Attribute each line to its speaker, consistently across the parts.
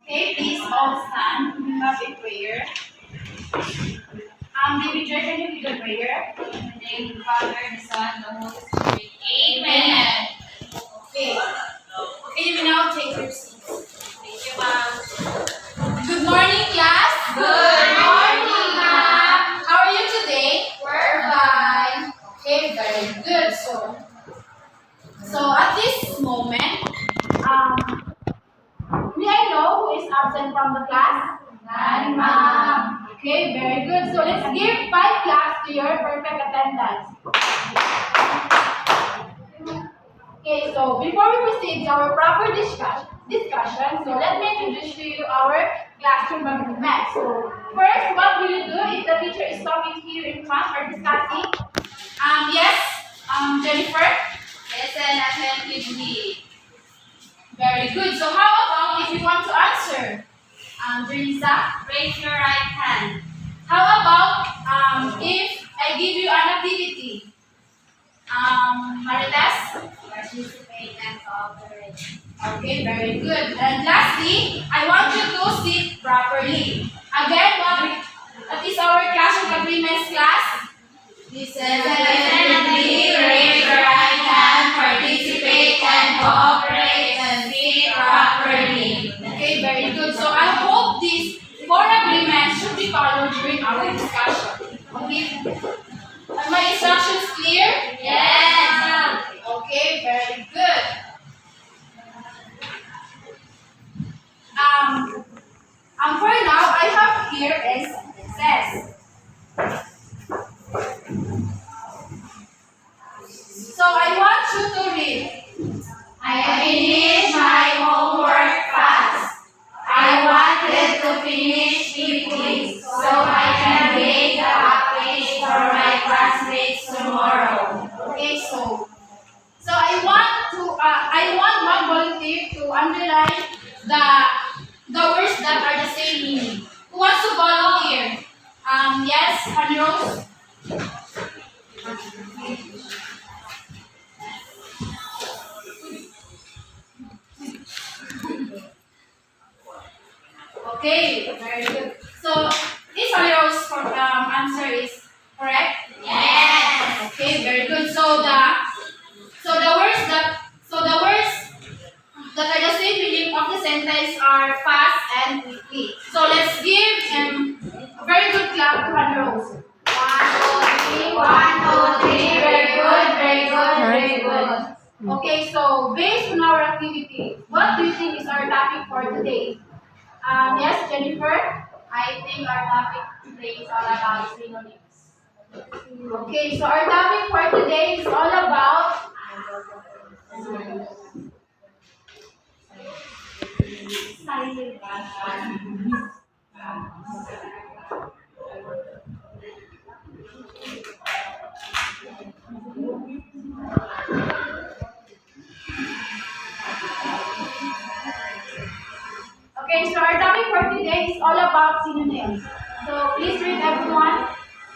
Speaker 1: Okay, please all stand. We have a prayer. Baby Joy, can you read the prayer? In the name of the Father, the Son, the Holy Spirit. Amen. Okay. Okay, you may now take your seats. Thank you, ma'am. Good morning, class. Good morning, ma'am. How are you today? We're fine. Okay, very good. So at this moment, may I know who is absent from the class? None, ma'am. Okay, very good. So let's give 5 claps to your perfect attendance. Okay, so before we proceed to our proper discussion, so let me introduce to you our classroom agreement. So first, what will you do if the teacher is talking here in class or discussing? Jennifer? Listen attentively. Very good. So how about if you want to answer? Julissa? Raise your right hand. How about if I give you an activity? Marites? Participate and cooperate. Okay, very good. And lastly, I want you to sit properly. Again, what is our classroom agreements, class? Listen attentively, raise your right hand, participate and cooperate, and sit properly. Okay, very good. So I hope these 4 agreements should be followed during our discussion. Okay. Are my instructions clear? Yes. Okay, very good. For now, I have here is says. So I want you to read. I finished my homework fast. I wanted to finish quickly so I can make the updates for my classmates tomorrow. Okay, so I want one volunteer to underline the words that are the same meaning. Who wants to volunteer? Yes, Honey Rose. Okay, very good. So this Honey Rose answer is correct? Yes. Okay, very good. So the words that are the same meaning of the sentence are fast and quickly. So let's give a very good clap to Honey Rose. 1, 2, 3. 1, 2, 3. Very good, very good, very good. Okay, so based on our activity, what do you think is our topic for today? Yes, Jennifer? I think our topic today is all about synonyms. Okay, so our topic for today is all about Okay, so our topic for today is all about synonyms. So please read everyone.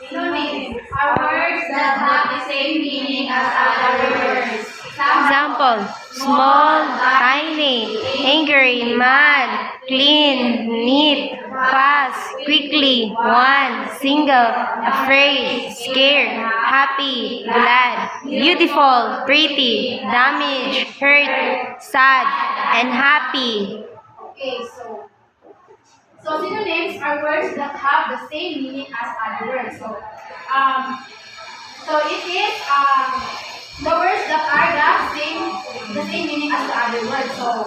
Speaker 1: Synonyms are words that have the same meaning as other words.
Speaker 2: Example: small, tiny, angry, mad, clean, neat, fast, quickly, one, single, afraid, scared, happy, glad, beautiful, pretty, damaged, hurt, sad, and happy.
Speaker 1: Okay, so synonyms are words that have the same meaning as other words. So it is the words that are the same meaning as the other words. So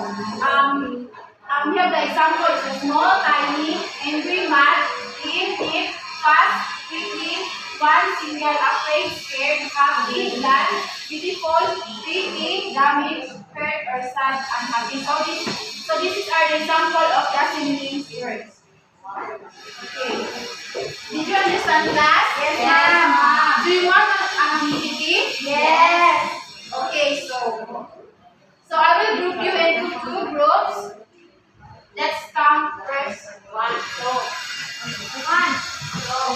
Speaker 1: we have the example: so small, tiny, angry, mad, clean, neat, fast, quickly, one, single, afraid, scared, happy, glad, beautiful, pretty, damaged, hurt, or sad, unhappy. So this is our example of the synonyms words. Okay. Did you understand that? Yes, ma'am. Do you want an activity? Yes. Okay, so I will group you into 2 groups. Let's count first. 1, 2. 1, 2.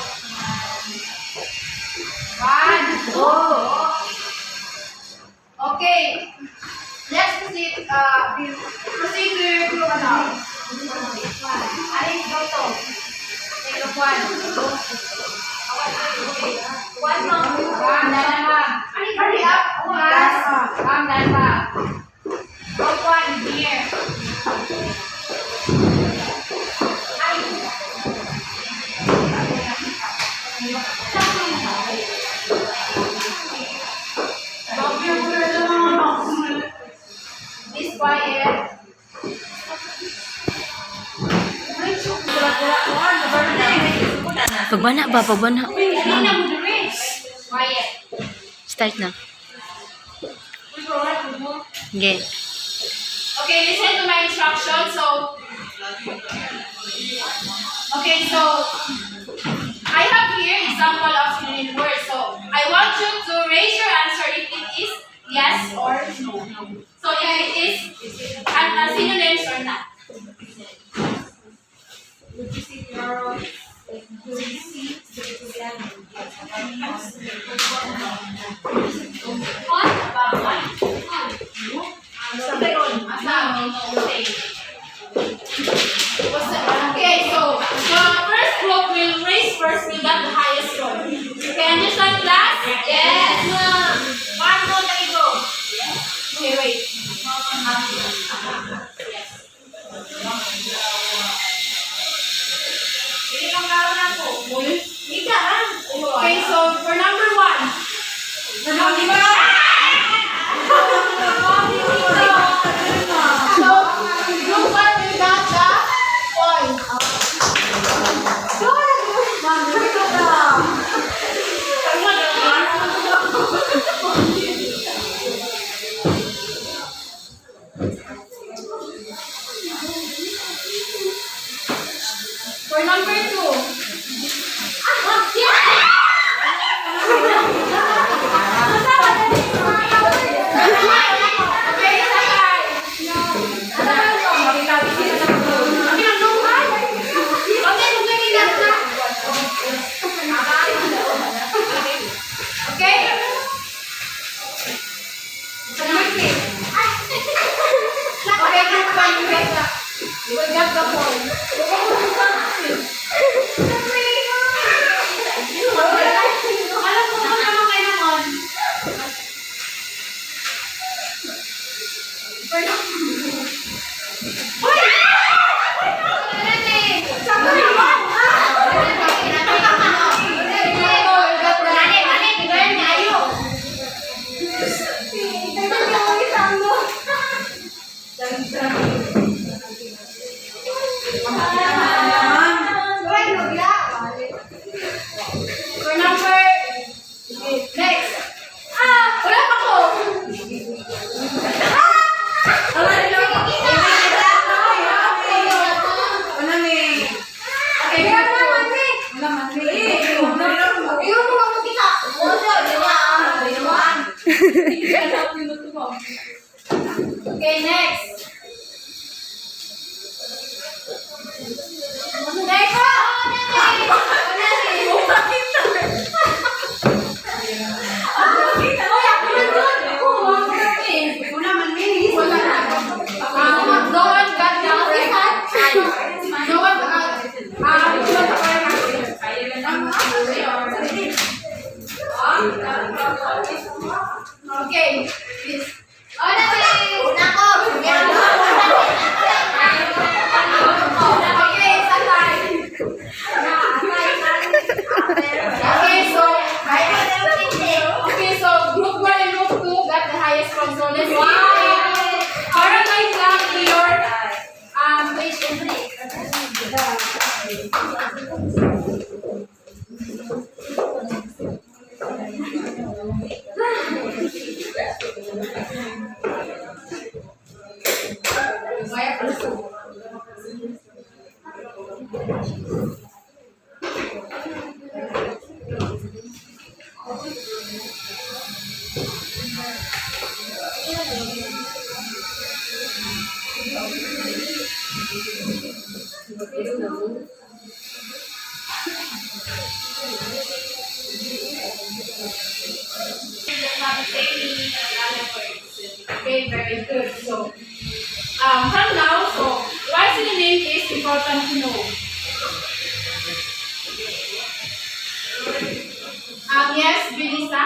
Speaker 1: 1, 2. Okay. Let's proceed to your group now. One. One more. Done pa. Hurry up. Done pa. Out one. Here. This quiet.
Speaker 2: Pagbana ba? Pagbana.
Speaker 1: Quiet.
Speaker 2: Start na. Okay.
Speaker 1: Okay, listen to my instructions. So I have here example of synonym words. So I want you to raise your answer if it is yes or no. So if it is synonyms or not. Okay, so the first group will raise first. We got the highest score. Okay, understand class? Yes. One more, let me go. Okay, wait. Okay, so for number one. So, group one will got the point. For number two. Okay, next. Okay, please. Okay, so group 1 and group 2 got the highest score. So let's see. Para guys lang your page entry. Okay, very good. So, from now, so why synonym is important to know. Yes, Julissa.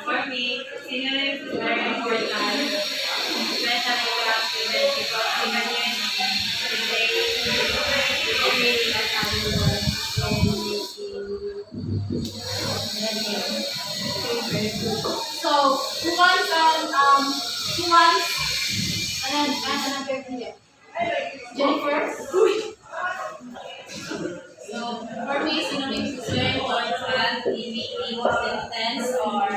Speaker 3: For me, synonyms is very important, especially to our students because synonyms relate to meaning as animals.
Speaker 1: So, another video? Jennifer?
Speaker 3: So, for me, synonyms is very important in making sentence or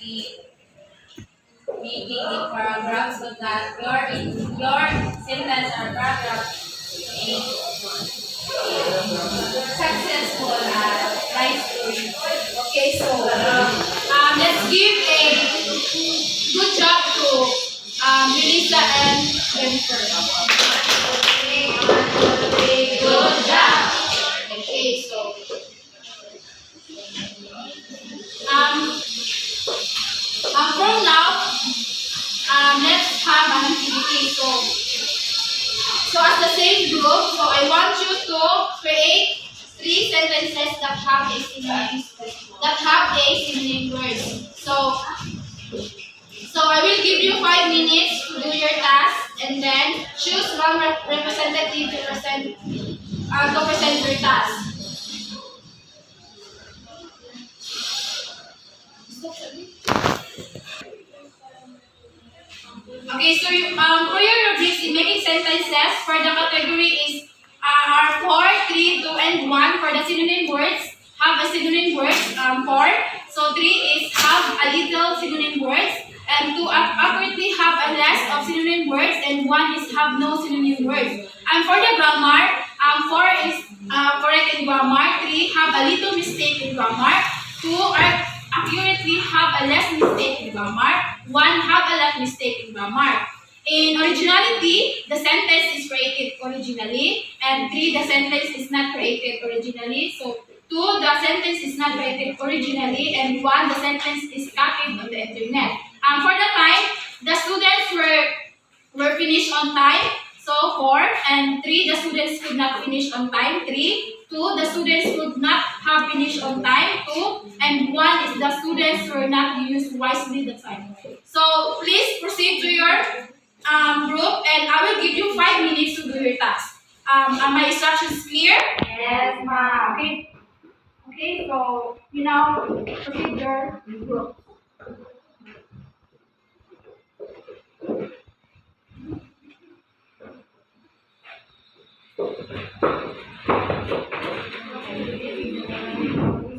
Speaker 3: in making a paragraph so that your sentence or paragraph is successful and right story.
Speaker 1: Okay, so let's give a good job to Melissa and Jennifer. Okay, good job. Okay, so um, from now, let's have an activity. So as the same group, so I want you to create 3 sentences that have a synonym words. So I will give you 5 minutes to do your task, and then choose one representative to present your task. Okay, so for your rubrics in making sentences, for the category is are 4, 3, 2, and 1 for the synonym words. Have a synonym words 4. So 3 is have a little synonym words, and 2 accurately have a less of synonym words, and 1 is have no synonym words. And for the grammar, 4 is correct in grammar, 3 have a little mistake in grammar, 2 are accurately have a less mistake in grammar, 1 have a less mistake in grammar. In originality, the sentence is created originally, and 3, the sentence is not created originally. So 2, the sentence is not created originally, and 1, the sentence is copied on the internet. For the time, the students were finished on time. So 4 and 3, the students could not finish on time. 3, 2, the students could not have finished on time. 2, and 1 is the students were not used wisely the time. So please proceed to your group, and I will give you 5 minutes to do your task. Are my instructions clear?
Speaker 3: Yes, ma'am.
Speaker 1: Okay. Okay, so you now proceed your group.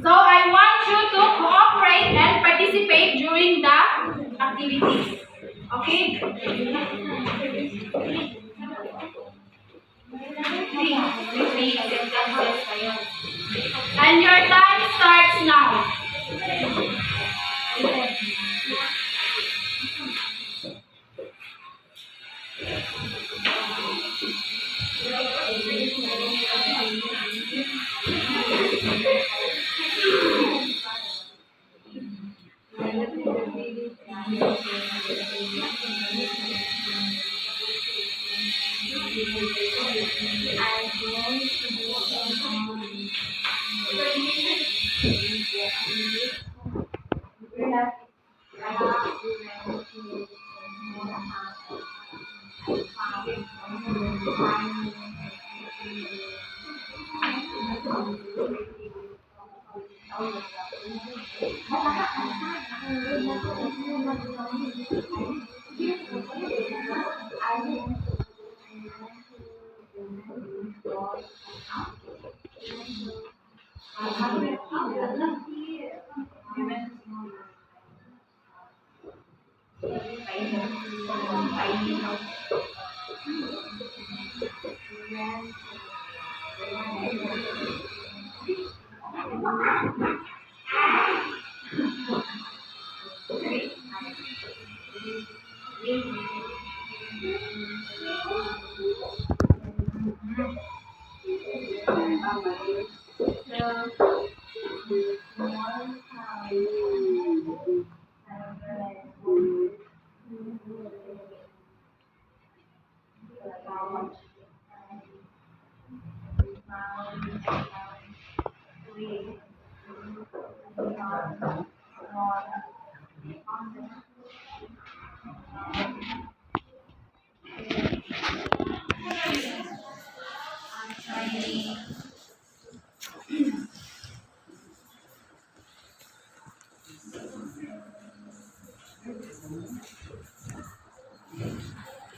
Speaker 1: So I want you to cooperate and participate during the activities. Okay? And your time starts now.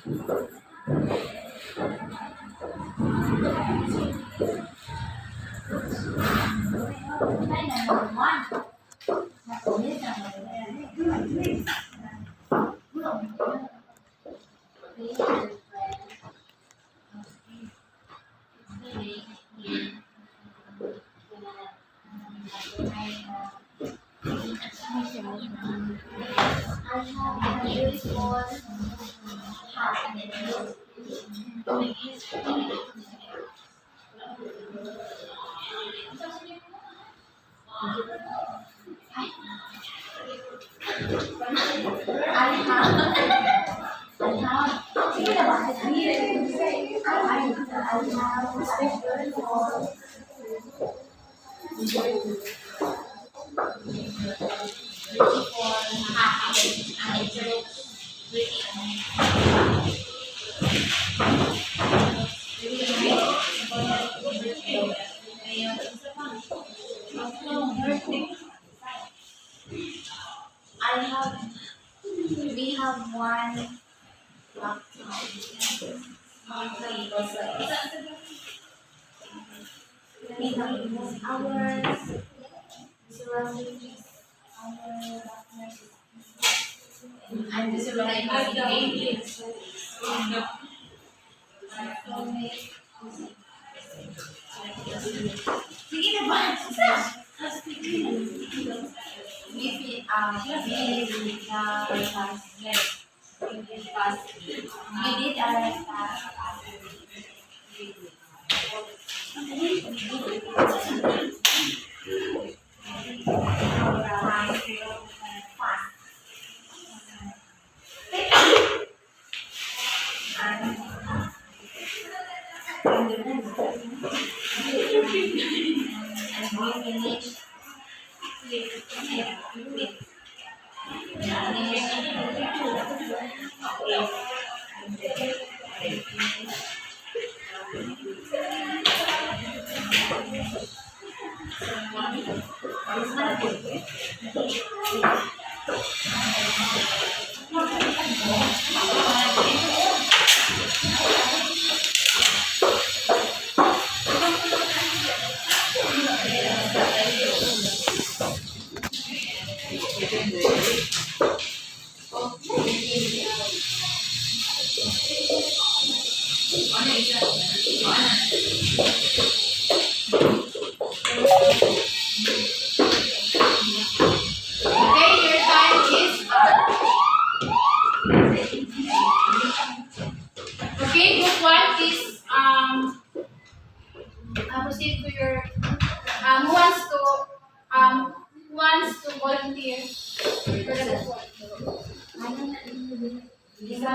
Speaker 1: We have one ours.
Speaker 3: I'm just like
Speaker 1: Sige na ba? We did our task. Okay, your time is up. Okay, group one is proceed to your who wants to volunteer for the group one? Isa.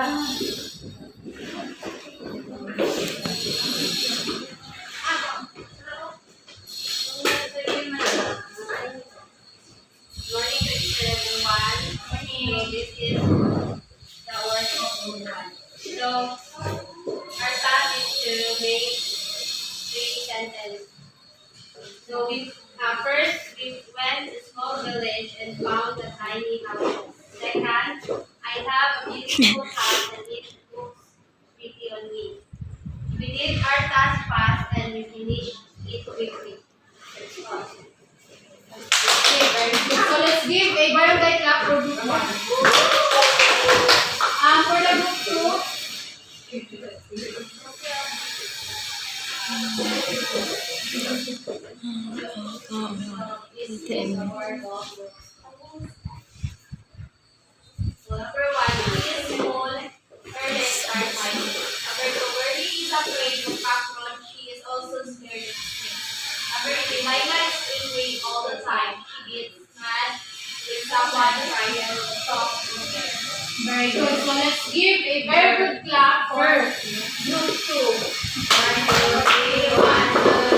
Speaker 3: Morning to everyone. Morning. This is the work of everyone. So, our task is to make 3 sentences. So, first, we went to a small village and found a tiny house. Second, I have a beautiful house and it looks pretty on me. We did our task fast and we finished it quickly. That's all.
Speaker 1: Okay, very good. So let's give a barangay clap for group one. For the group two,
Speaker 3: So number 1, he is small, her legs are tiny. Number 2, Birdie is afraid of cockroach. She is also scared of snakes. Number 3, Laila is angry all the time. She gets mad when someone tries to talk to her.
Speaker 1: very good. So let's give a very good clap for group two.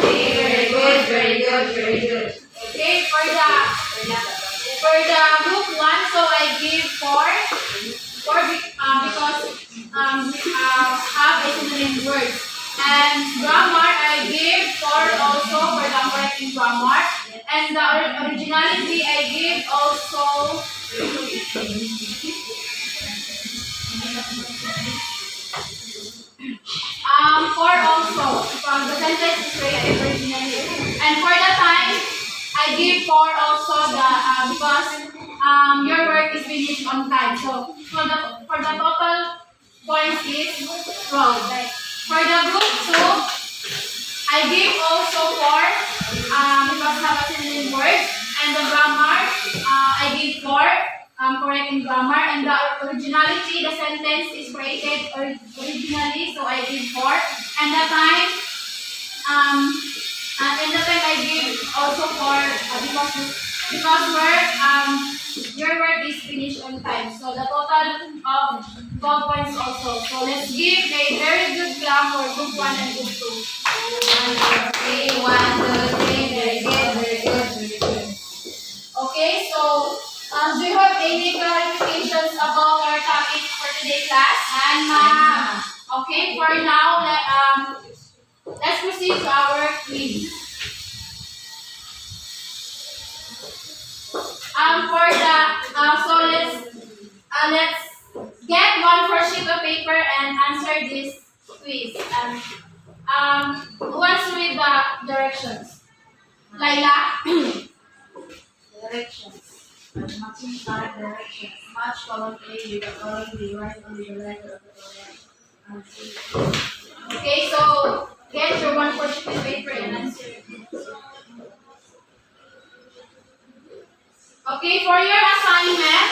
Speaker 1: Very good, very good, very good. Okay, for the group one, so I give four because we have a synonym words. And grammar, I give 4 also for the correcting grammar. And the originality, I give also For also, from the sentence is created originally. And for the time, I give for also the because your work is finished on time. So for the total points is 12. For the group 2, I give also for because have a synonym words, and the grammar I give for correct in grammar, and the originality, the sentence is created originally, so I give for, and the time I give also for because work your work is finished on time, so the total of 12 points also. So let's give a very good clap for group 1 and group 2. 1, 2, 3, 1, 2, 3, very good, very good, very good. Okay, so do you have any clarifications about our topic for today, class? And ma'am. Okay, for now, let's proceed to our quiz. For the so let's get one first sheet of paper and answer this quiz. Who wants to read the directions? Laila.
Speaker 4: Directions. Matching card directions. Match column A with the column B right on the left of the column.
Speaker 1: Okay, so get your one first sheet of paper and answer. Okay, for your assignment,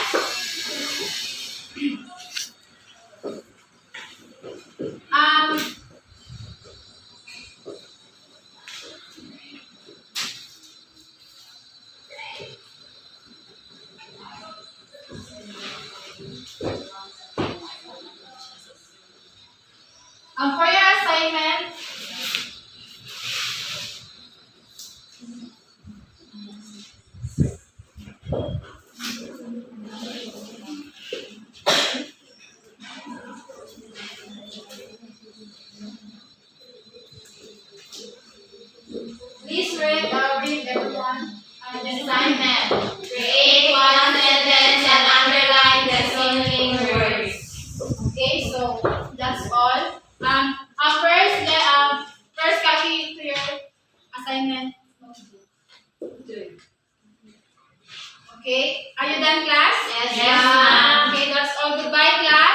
Speaker 1: for your assignment, please read everyone.
Speaker 3: Assignment. Create one sentence and underline the synonym words.
Speaker 1: Okay, so that's all. First copy to your assignment. Okay, are you done, class?
Speaker 3: Yes, ma'am.
Speaker 1: Okay, that's all. Goodbye, class.